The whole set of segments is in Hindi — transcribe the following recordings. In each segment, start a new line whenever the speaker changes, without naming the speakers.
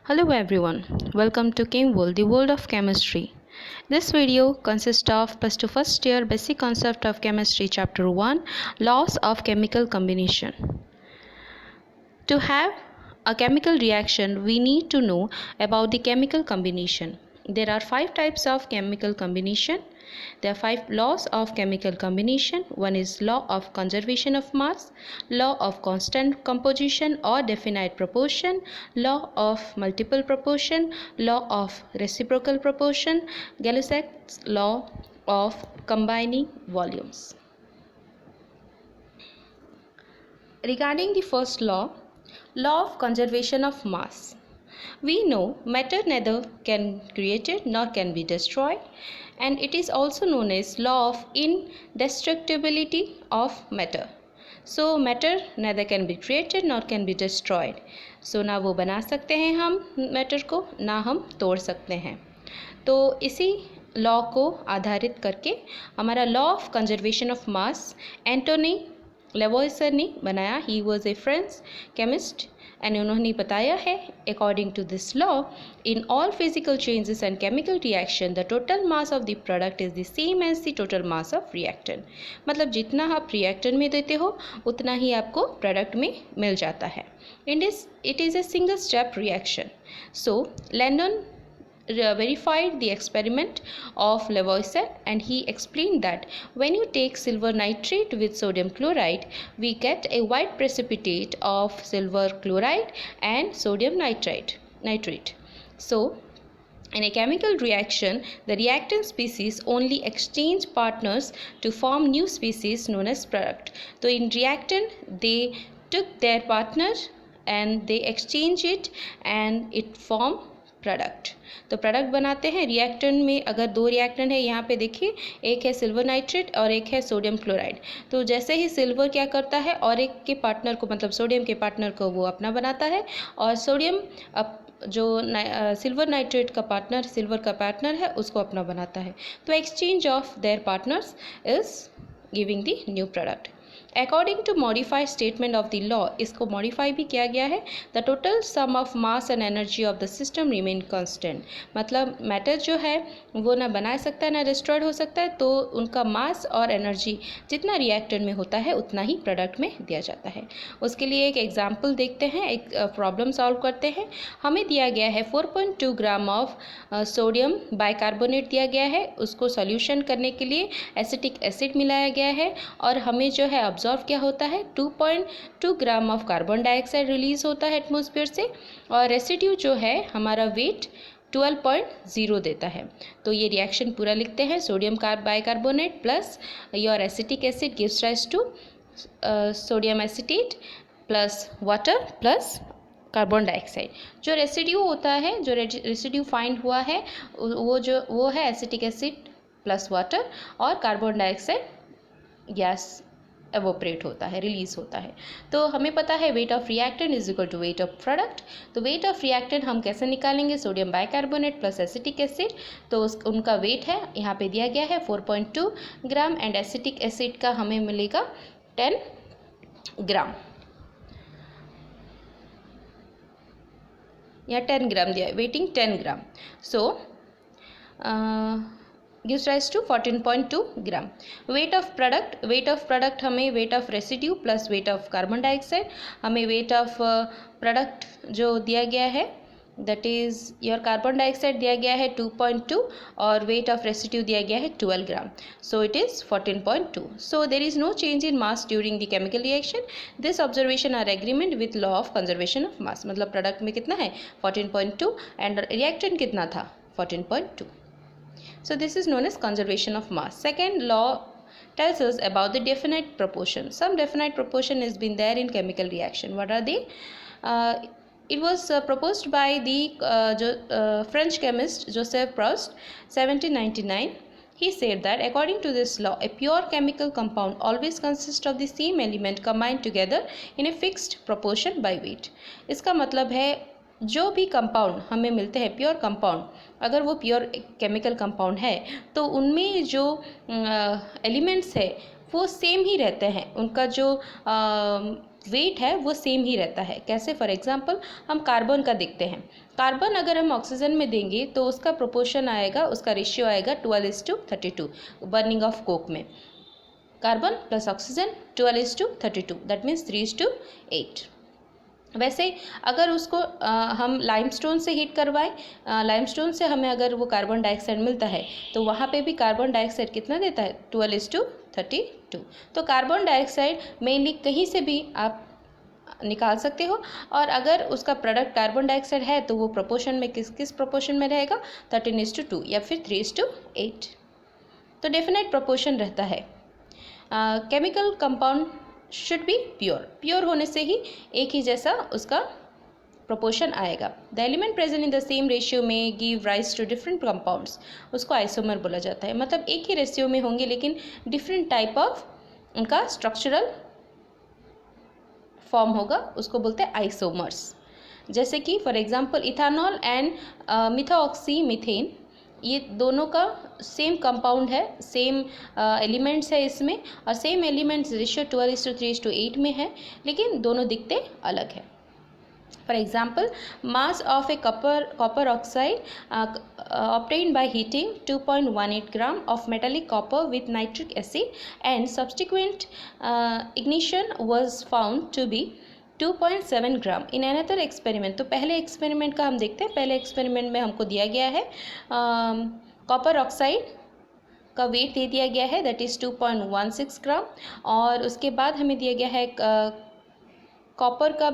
Hello everyone, welcome to ChemWorld, the world of chemistry. This video consists of plus 2 first year basic concept of chemistry chapter 1 laws of chemical combination. To have a chemical reaction, we need to know about the chemical combination. There are 5 types of chemical combination. There are 5 laws of chemical combination. One is law of conservation of mass, law of constant composition or definite proportion, law of multiple proportion, law of reciprocal proportion, Gay-Lussac's law of combining volumes. Regarding the first law of conservation of mass. We know matter neither can be created nor can be destroyed, and it is also known as law of indestructibility of matter. So matter neither can be created nor can be destroyed. So ना वो बना सकते हैं हम मैटर को, ना हम तोड़ सकते हैं. तो इसी लॉ को आधारित करके हमारा law of conservation of mass Antoine Lavoisier ने बनाया. He was a French chemist and उन्होंने बताया है according to this law in all physical changes and chemical reaction the total mass of the product is the same as the total mass of reactant. मतलब जितना आप रिएक्टेंट में देते हो उतना ही आपको प्रोडक्ट में मिल जाता है. It is a single step reaction. So Landolt verified the experiment of Lavoisier, and he explained that when you take silver nitrate with sodium chloride, we get a white precipitate of silver chloride and sodium nitrate. So in a chemical reaction, the reactant species only exchange partners to form new species known as product. So in reactant, they took their partner and they exchange it and it form product. तो प्रोडक्ट बनाते हैं. रिएक्टेंट में अगर 2 रिएक्टेंट है, यहाँ पे देखिए एक है सिल्वर नाइट्रेट और एक है सोडियम क्लोराइड. तो जैसे ही सिल्वर क्या करता है और एक के पार्टनर को मतलब सोडियम के पार्टनर को वो अपना बनाता है और सोडियम जो सिल्वर नाइट्रेट का पार्टनर सिल्वर का पार्टनर है उसको अपना बनाता है. तो exchange of their partners is giving the new product. According to modified statement of the law, इसको मॉडिफाई भी किया गया है. The total sum of mass and energy of the system remain constant. मतलब मैटर जो है वो ना बना सकता है ना डिस्ट्रॉयड हो सकता है, तो उनका मास और एनर्जी जितना रिएक्टेंट में होता है उतना ही प्रोडक्ट में दिया जाता है. उसके लिए एक एग्जाम्पल देखते हैं, एक प्रॉब्लम सॉल्व करते हैं. हमें दिया गया है 4.2 ग्राम ऑफ सोडियम बाइकार्बोनेट दिया गया है. उसको सॉल्यूशन करने के लिए एसिटिक एसिड मिलाया गया है और हमें जो है ऑब्जॉर्व क्या होता है 2.2 gram of carbon dioxide release होता है एटमॉस्फेयर से और रेसिड्यू जो है हमारा वेट 12.0 देता है. तो ये रिएक्शन पूरा लिखते हैं. Sodium bicarbonate plus your acetic acid gives rise to sodium acetate plus water plus carbon dioxide. जो रेसिड्यू होता है, जो रेसिड्यू फाइंड हुआ है वो है एसिटिक एसिड प्लस वाटर और कार्बन डाइऑक्साइड गैस एवोपरेट होता है, रिलीज होता है. तो हमें पता है weight of reactant is equal to weight of product. तो वेट ऑफ रिएक्टेंट हम कैसे निकालेंगे? Sodium bicarbonate plus acetic acid. तो उनका वेट है यहाँ पे दिया गया है 4.2 ग्राम एंड एसिटिक एसिड का हमें मिलेगा 10 ग्राम. या 10 ग्राम दिया है, weighting 10 gram. So gives rise to 14.2 gram. Weight of product हमें weight of residue plus weight of carbon dioxide, हमें वेट ऑफ प्रोडक्ट जो दिया गया है that is your carbon dioxide दिया गया है 2.2 और वेट ऑफ रेसिड्यू दिया गया है 12 gram. So it is 14.2. So there is no change in mass during the chemical reaction. This observation are agreement with law of conservation of mass. मतलब प्रोडक्ट में कितना है 14.2 एंड रिएक्टेंट कितना था 14.2. So this is known as conservation of mass. Second law tells us about the definite proportion. Some definite proportion has been there in chemical reaction. What are they? It was proposed by the French chemist Joseph Proust, 1799. He said that according to this law, a pure chemical compound always consists of the same element combined together in a fixed proportion by weight. इसका मतलब है जो भी कंपाउंड हमें मिलते हैं प्योर कंपाउंड, अगर वो प्योर केमिकल कंपाउंड है तो उनमें जो एलिमेंट्स है वो सेम ही रहते हैं. उनका जो वेट है वो सेम ही रहता है। कैसे? फॉर एग्जांपल हम कार्बन का देखते हैं। कार्बन अगर हम ऑक्सीजन में देंगे तो उसका प्रोपोर्शन आएगा, उसका रेशियो आएगा 12:32 बर्निंग ऑफ कोक में। Carbon plus oxygen 12:32, that means 3:8। वैसे अगर उसको हम लाइमस्टोन से हीट करवाएं, लाइमस्टोन से हमें अगर वो कार्बन डाइऑक्साइड मिलता है तो वहाँ पे भी कार्बन डाइऑक्साइड कितना देता है? 12:32। तो कार्बन डाइऑक्साइड मेनली कहीं से भी आप निकाल सकते हो, और अगर उसका प्रोडक्ट कार्बन डाइऑक्साइड है तो वो प्रोपोर्शन में किस प्रोपोर्शन में रहेगा? 13:2 या फिर 3:8। तो डेफिनेट प्रोपोर्शन रहता है। Chemical compound should be pure होने से ही एक ही जैसा उसका प्रोपोर्शन आएगा। The element present in the same ratio में give rise to different compounds, उसको आइसोमर बोला जाता है। मतलब एक ही रेशियो में होंगे लेकिन डिफरेंट टाइप ऑफ उनका स्ट्रक्चरल फॉर्म होगा, उसको बोलते हैं आइसोमर्स। जैसे कि for example ethanol and methoxy methane, ये दोनों का सेम कंपाउंड है, सेम एलिमेंट्स है इसमें, और सेम एलिमेंट्स रेशियो 12:3:8 में है, लेकिन दोनों दिखते अलग है। For example mass of A copper oxide obtained by heating 2.18 gram of metallic copper with nitric acid and subsequent ignition was found to be 2.7 gram in another experiment. तो पहले एक्सपेरिमेंट का हम देखते हैं। पहले एक्सपेरिमेंट में हमको दिया गया है कॉपर ऑक्साइड का वेट दे दिया गया है, दैट इज़ 2.16 ग्राम, और उसके बाद हमें दिया गया है कॉपर का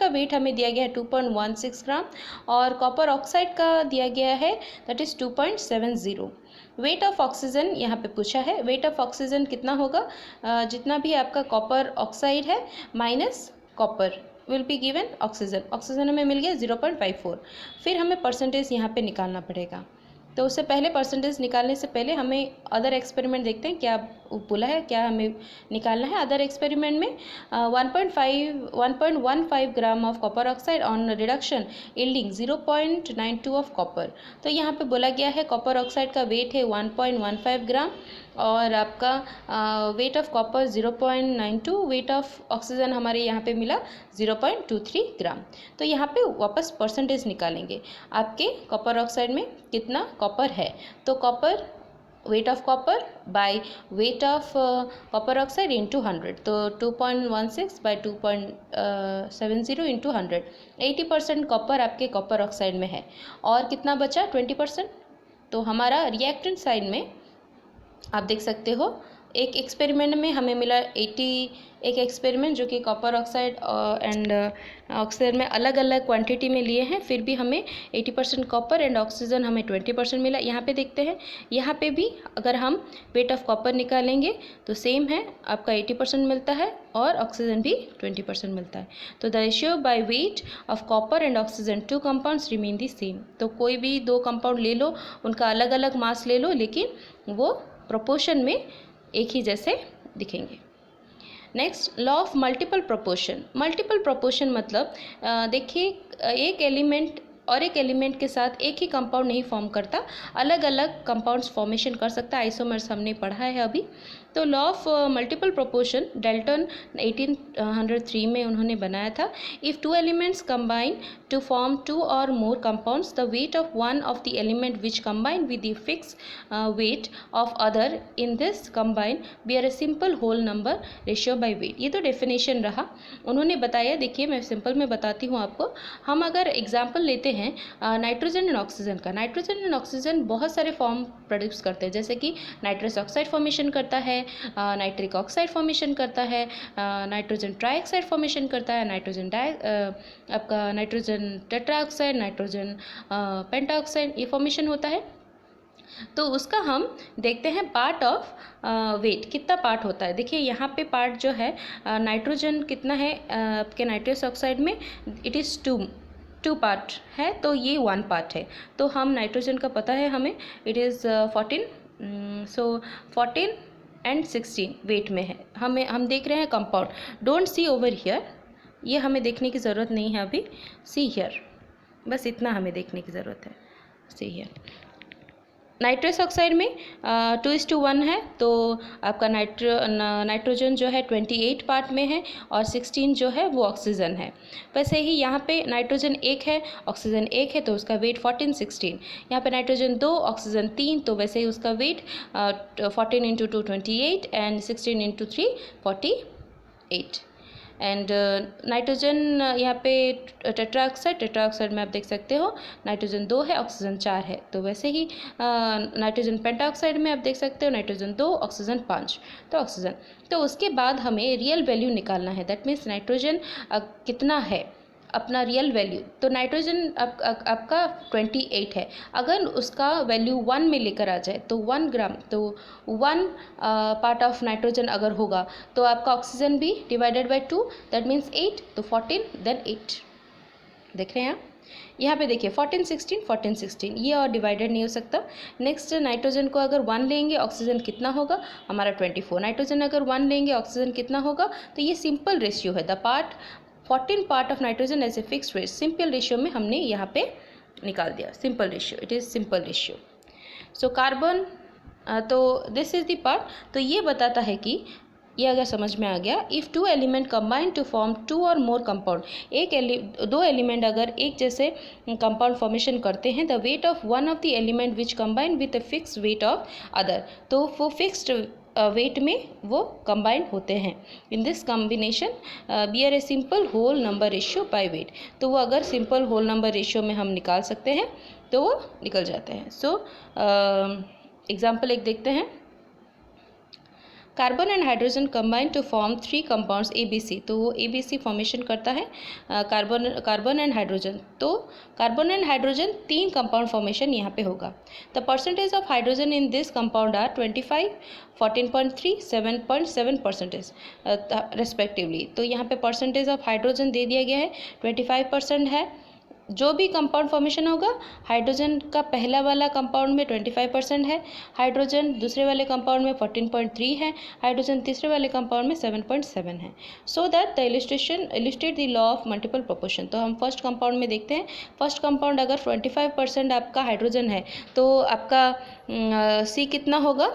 वेट हमें दिया गया है 2.16 ग्राम, और कॉपर ऑक्साइड का दिया गया है that is 2.70। Wait of oxygen यहाँ पे पूछा है। वेट ऑफ ऑक्सीजन कितना होगा? जितना भी आपका कॉपर ऑक्साइड है minus copper will be given oxygen. Oxygen हमें मिल गया 0.54। फिर हमें परसेंटेज यहाँ पे निकालना पड़ेगा। तो उससे पहले परसेंटेज निकालने से पहले हमें अदर एक्सपेरिमेंट देखते हैं क्या बोला है, क्या हमें निकालना है। अदर एक्सपेरिमेंट में 1.15 gram of copper oxide on reduction yielding 0.92 of copper. तो यहाँ पे बोला गया है कॉपर ऑक्साइड का वेट है 1.15 ग्राम और आपका weight of copper 0.92, wait of oxygen हमारे यहाँ पे मिला 0.23 ग्राम। तो यहाँ पे वापस परसेंटेज निकालेंगे आपके कॉपर ऑक्साइड में कितना कॉपर है। तो copper weight of copper by weight of copper oxide into 100, तो 2.16 बाई 2.70 इंटू 100, 80% कॉपर आपके कॉपर ऑक्साइड में है। और कितना बचा? 20%। तो हमारा रिएक्टेंट साइड में आप देख सकते हो एक एक्सपेरिमेंट में हमें मिला 80, एक एक्सपेरिमेंट जो कि कॉपर ऑक्साइड एंड ऑक्सीजन में अलग अलग क्वांटिटी में लिए हैं, फिर भी हमें 80% कॉपर एंड ऑक्सीजन हमें 20% मिला। यहाँ पे देखते हैं, यहाँ पे भी अगर हम वेट ऑफ कॉपर निकालेंगे तो सेम है, आपका 80% मिलता है और ऑक्सीजन भी 20% मिलता है। तो the ratio by weight of copper and oxygen two compounds remain the same. तो कोई भी दो कंपाउंड ले लो, उनका अलग अलग मास ले लो, लेकिन वो प्रोपोर्शन में एक ही जैसे दिखेंगे। Next, law of multiple proportion. Multiple proportion मतलब देखिए एक एलिमेंट और एक एलिमेंट के साथ एक ही कंपाउंड नहीं फॉर्म करता, अलग अलग कंपाउंड्स फॉर्मेशन कर सकता है। आइसोमर्स हमने पढ़ा है अभी। तो law of multiple proportion Dalton 1803 में उन्होंने बनाया था। If two elements combine to form two or more compounds, the weight of one of the element which combine with the fix weight of other in this combine bear a simple whole number ratio by weight. ये तो डेफिनेशन रहा, उन्होंने बताया। देखिए मैं सिंपल में बताती हूँ आपको। हम अगर एग्जाम्पल लेते हैं नाइट्रोजन एंड ऑक्सीजन का। नाइट्रोजन एंड ऑक्सीजन बहुत सारे फॉर्म प्रोड्यूस करते हैं, जैसे कि नाइट्रस ऑक्साइड फॉर्मेशन करता है, नाइट्रिक ऑक्साइड फॉर्मेशन करता है, नाइट्रोजन ट्राइऑक्साइड फॉर्मेशन करता है, आपका नाइट्रोजन टेट्राऑक्साइड, नाइट्रोजन पेंटाऑक्साइड, ये फॉर्मेशन होता है। तो उसका हम देखते हैं पार्ट ऑफ वेट, कितना पार्ट होता है। देखिए यहाँ पे पार्ट जो है नाइट्रोजन कितना है आपके नाइट्रस ऑक्साइड में, इट इज़ 2 पार्ट है, तो ये 1 पार्ट है। तो हम नाइट्रोजन का पता है हमें, it is 14, so 14 and 16 weight में है। हम देख रहे हैं compound, don't see over here, ये हमें देखने की ज़रूरत नहीं है अभी। सी हियर, बस इतना हमें देखने की ज़रूरत है, सी हियर। नाइट्रस ऑक्साइड में 2:1 है, तो आपका नाइट्रोजन जो है 28 पार्ट में है और 16 जो है वो ऑक्सीजन है। वैसे ही यहाँ पे नाइट्रोजन 1 है, ऑक्सीजन 1 है, तो उसका वेट 14 16। यहाँ पे नाइट्रोजन 2, ऑक्सीजन 3, तो वैसे ही उसका वेट 14 × 2 28 एंड 16 × 3 48। एंड नाइट्रोजन यहाँ पे टेट्राऑक्साइड में आप देख सकते हो नाइट्रोजन 2 है, ऑक्सीजन 4 है, तो वैसे ही नाइट्रोजन पेंटाऑक्साइड में आप देख सकते हो नाइट्रोजन 2, ऑक्सीजन 5, तो ऑक्सीजन। तो उसके बाद हमें रियल वैल्यू निकालना है, दैट मीन्स नाइट्रोजन कितना है अपना रियल वैल्यू। तो नाइट्रोजन आपका 28 है, अगर उसका वैल्यू 1 में लेकर आ जाए तो 1 ग्राम, तो 1 पार्ट ऑफ नाइट्रोजन अगर होगा तो आपका ऑक्सीजन भी डिवाइडेड बाय 2, दैट मीन्स 8, तो 14 देन 8। देख रहे हैं आप, यहाँ पे देखिए 14 16 ये और डिवाइडेड नहीं हो सकता। नेक्स्ट नाइट्रोजन को अगर 1 लेंगे ऑक्सीजन कितना होगा हमारा 24। नाइट्रोजन अगर 1 लेंगे ऑक्सीजन कितना होगा, तो ये सिंपल रेशियो है। The part 14 part of nitrogen as a fix rate, simple ratio में हमने यहाँ पे निकाल दिया, simple ratio, it is simple ratio. So carbon, तो दिस इज़ द पार्ट। तो ये बताता है कि ये अगर समझ में आ गया, if 2 element combine to form 2 or more compound, दो एलिमेंट अगर एक जैसे कंपाउंड फॉर्मेशन करते हैं, the weight of one of the element which combine with a fix weight of other, तो वो फिक्स्ड वेट में वो कंबाइन होते हैं। In this combination bear a simple whole number ratio by weight, तो वो अगर सिंपल होल नंबर रेशियो में हम निकाल सकते हैं तो वो निकल जाते हैं। सो एग्जाम्पल एक देखते हैं, carbon and hydrogen combine to form 3 compounds ABC, तो वो ABC फॉर्मेशन करता है कार्बन एंड हाइड्रोजन, तो carbon and hydrogen 3 compound formation यहाँ पे होगा। The percentage of hydrogen in this compound are 25, 14.3, 7.7% respectively. तो यहाँ पे परसेंटेज ऑफ हाइड्रोजन दे दिया गया है, 25% है। जो भी कंपाउंड फॉर्मेशन होगा, हाइड्रोजन का पहला वाला कंपाउंड में 25% है, हाइड्रोजन दूसरे वाले कंपाउंड में 14.3 है, हाइड्रोजन तीसरे वाले कंपाउंड में 7.7 है। So that the illustrate the law of multiple proportion. तो हम फर्स्ट कंपाउंड में देखते हैं, फर्स्ट कंपाउंड अगर 25% आपका हाइड्रोजन है तो आपका C कितना होगा,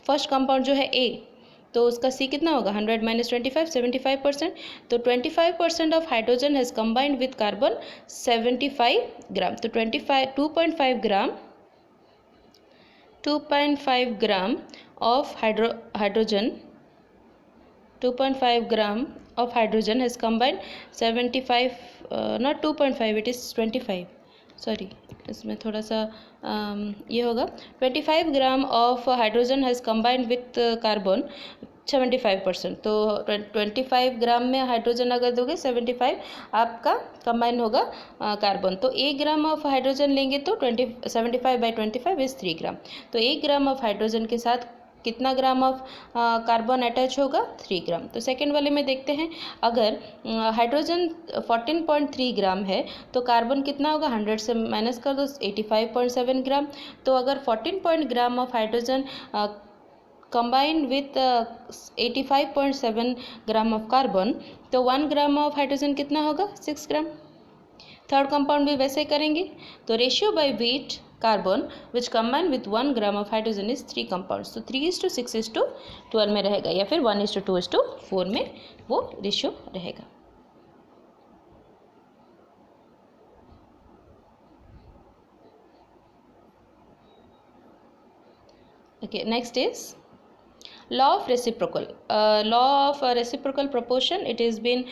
फर्स्ट कंपाउंड जो है A, तो उसका C कितना होगा, 100 - 25 75%, तो 25% of hydrogen has combined with carbon 75 ग्राम, तो 2.5 gram of hydrogen 2.5 gram of hydrogen has combined 75, not 2.5, it is 25, sorry इसमें थोड़ा सा ये होगा, 25 gram of hydrogen has combined with carbon 75%, तो 25 ग्राम में हाइड्रोजन अगर दोगे 75 आपका कंबाइन होगा कार्बन, तो 1 ग्राम ऑफ हाइड्रोजन लेंगे तो 75/25 इज़ 3 ग्राम, तो 1 ग्राम ऑफ हाइड्रोजन के साथ कितना ग्राम ऑफ कार्बन अटैच होगा, 3 ग्राम। तो सेकेंड वाले में देखते हैं, अगर हाइड्रोजन 14.3 ग्राम है तो कार्बन कितना होगा, 100 से माइनस कर दो 85.7 ग्राम, तो अगर 14 gram of hydrogen combined with 85.7 gram of carbon, तो 1 ग्राम ऑफ हाइड्रोजन कितना होगा, 6 ग्राम। थर्ड कंपाउंड भी वैसे करेंगे, तो ratio by wait carbon which combine with 1 gram of hydrogen is 3 compounds, तो 3:6:12 में रहेगा, या फिर 1:2:4 में वो रेशियो रहेगा। Okay, next is law of reciprocal. Law of reciprocal proportion, it has been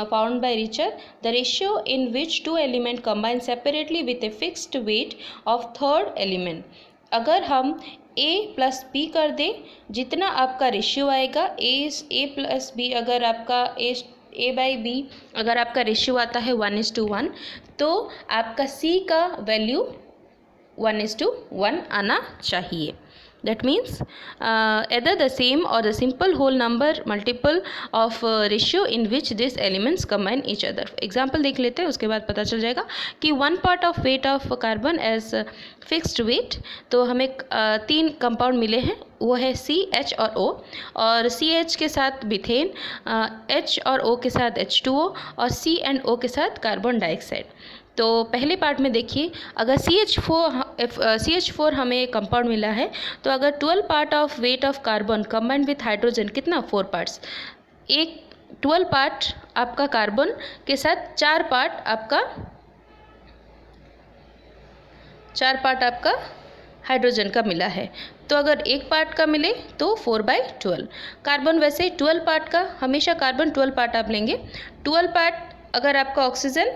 found by Richter. The ratio in which two element combine separately with a fixed weight of third element. अगर हम A + B कर दें, जितना आपका रेशियो आएगा A + B, अगर आपका A/B अगर आपका रेशियो आता है 1:1, तो आपका C का वैल्यू 1:1 आना चाहिए। That means either the same or the simple whole number multiple of ratio in which these elements combine each other. Example देख लेते हैं, उसके बाद पता चल जाएगा कि 1 part of weight of carbon as fixed weight, तो हमें 3 कंपाउंड मिले हैं, वो है C, H और O, और CH के साथ मिथेन, H और O के साथ H2O, और C एंड O के साथ कार्बन डाइऑक्साइड। तो पहले पार्ट में देखिए, अगर CH4 हमें एक कंपाउंड मिला है, तो अगर 12 part of weight of carbon combined with hydrogen, कितना 4 पार्ट्स, एक 12 पार्ट आपका कार्बन के साथ 4 पार्ट आपका हाइड्रोजन का मिला है। तो अगर एक पार्ट का मिले तो 4/12। कार्बन वैसे 12 पार्ट का, हमेशा कार्बन 12 पार्ट आप लेंगे। 12 पार्ट अगर आपका ऑक्सीजन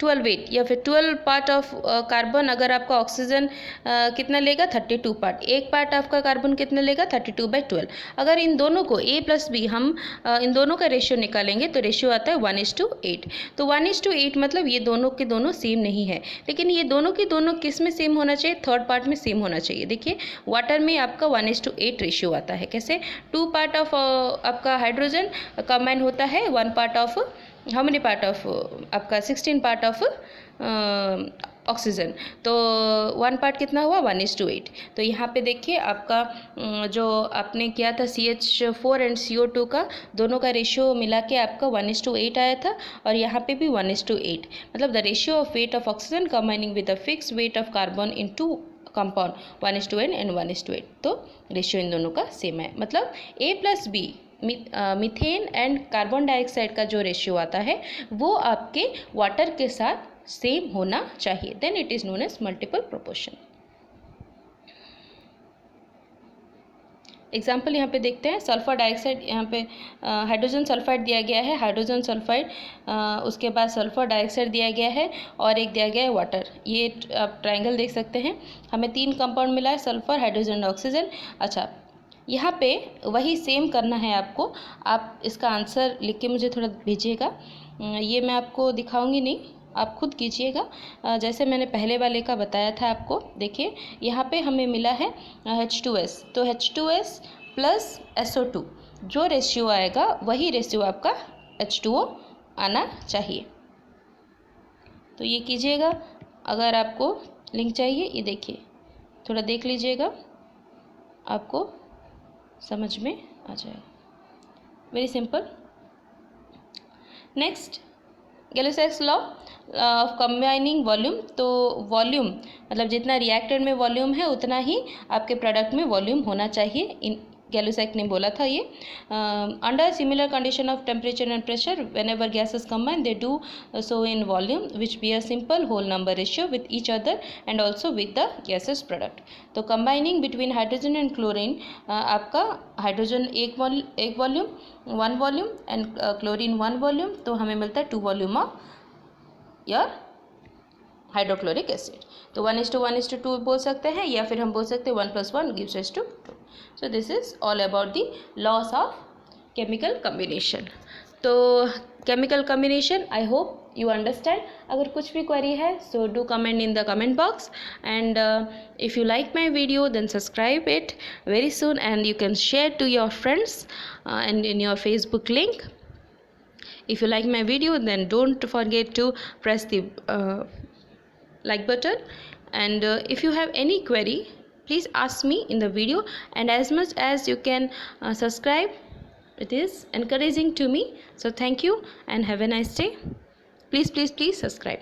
12 वेट या फिर 12 पार्ट ऑफ कार्बन अगर आपका ऑक्सीजन कितना लेगा 32 पार्ट, एक पार्ट आपका कार्बन कितना लेगा 32/12। अगर इन दोनों को A + B हम इन दोनों का रेशियो निकालेंगे तो रेशियो आता है 1:8। तो 1:8 मतलब ये दोनों के दोनों सेम नहीं है, लेकिन ये दोनों के दोनों किस में सेम होना चाहिए, थर्ड पार्ट में सेम होना चाहिए। देखिए वाटर में आपका 1:8 रेशियो आता है। कैसे, 2 पार्ट ऑफ आपका हाइड्रोजन कंबाइन होता है 1 part of, how many part of आपका 16 पार्ट ऑफ ऑक्सीजन, तो 1 पार्ट कितना हुआ 1:8। तो यहाँ पे देखिए आपका जो आपने किया था CH4 एंड CO2 का दोनों का रेशियो मिला के आपका 1:8 आया था, और यहाँ पे भी 1:8, मतलब the ratio of weight of oxygen combining with the fix weight of carbon in two compound 1:8 and 1:8। तो रेशियो इन दोनों का सेम है, मतलब A + B methane and carbon dioxide का जो रेशियो आता है वो आपके वाटर के साथ सेम होना चाहिए, then it is known as multiple proportion. Example यहाँ पे देखते हैं, सल्फर डाइऑक्साइड, यहाँ पे हाइड्रोजन सल्फाइड दिया गया है, हाइड्रोजन सल्फाइड, उसके बाद सल्फर डाइऑक्साइड दिया गया है और एक दिया गया है वाटर। ये आप ट्रायंगल देख सकते हैं, हमें 3 कंपाउंड मिला है, सल्फर, हाइड्रोजन, ऑक्सीजन। अच्छा, यहाँ पे वही सेम करना है आपको। आप इसका आंसर लिख के मुझे थोड़ा भेजिएगा, ये मैं आपको दिखाऊंगी नहीं, आप खुद कीजिएगा जैसे मैंने पहले वाले का बताया था आपको। देखिए यहाँ पे हमें मिला है H2S, तो H2S + SO2 जो रेशियो आएगा वही रेशियो आपका H2O आना चाहिए। तो ये कीजिएगा, अगर आपको लिंक चाहिए ये देखिए, थोड़ा देख लीजिएगा, आपको समझ में आ जाएगा। Very simple. Next, Gay Lussac's law of combining volume. तो वॉल्यूम मतलब जितना रिएक्टर में वॉल्यूम है उतना ही आपके प्रोडक्ट में वॉल्यूम होना चाहिए। इन गैलोसैक ने बोला था ये। Under similar condition of temperature and pressure whenever gases combine they do so in volume which be a simple whole number ratio with each other and also with the gases product. तो combining between hydrogen and chlorine, आपका हाइड्रोजन एक volume 1 volume and chlorine 1 volume, तो हमें मिलता है 2 volume of your hydrochloric acid. तो 1:1:2 बोल सकते हैं, या फिर हम बोल सकते हैं 1 + 1 gives us to 2। So this is all about the laws of chemical combination। तो chemical combination I hope you understand। अगर कुछ भी query है so do comment in the comment box, and if you like my video then subscribe it very soon, and you can share to your friends and in your Facebook link। If you like my video then don't forget to press the like button, and if you have any query please ask me in the video, and as much as you can subscribe, it is encouraging to me। So thank you and have a nice day। Please subscribe।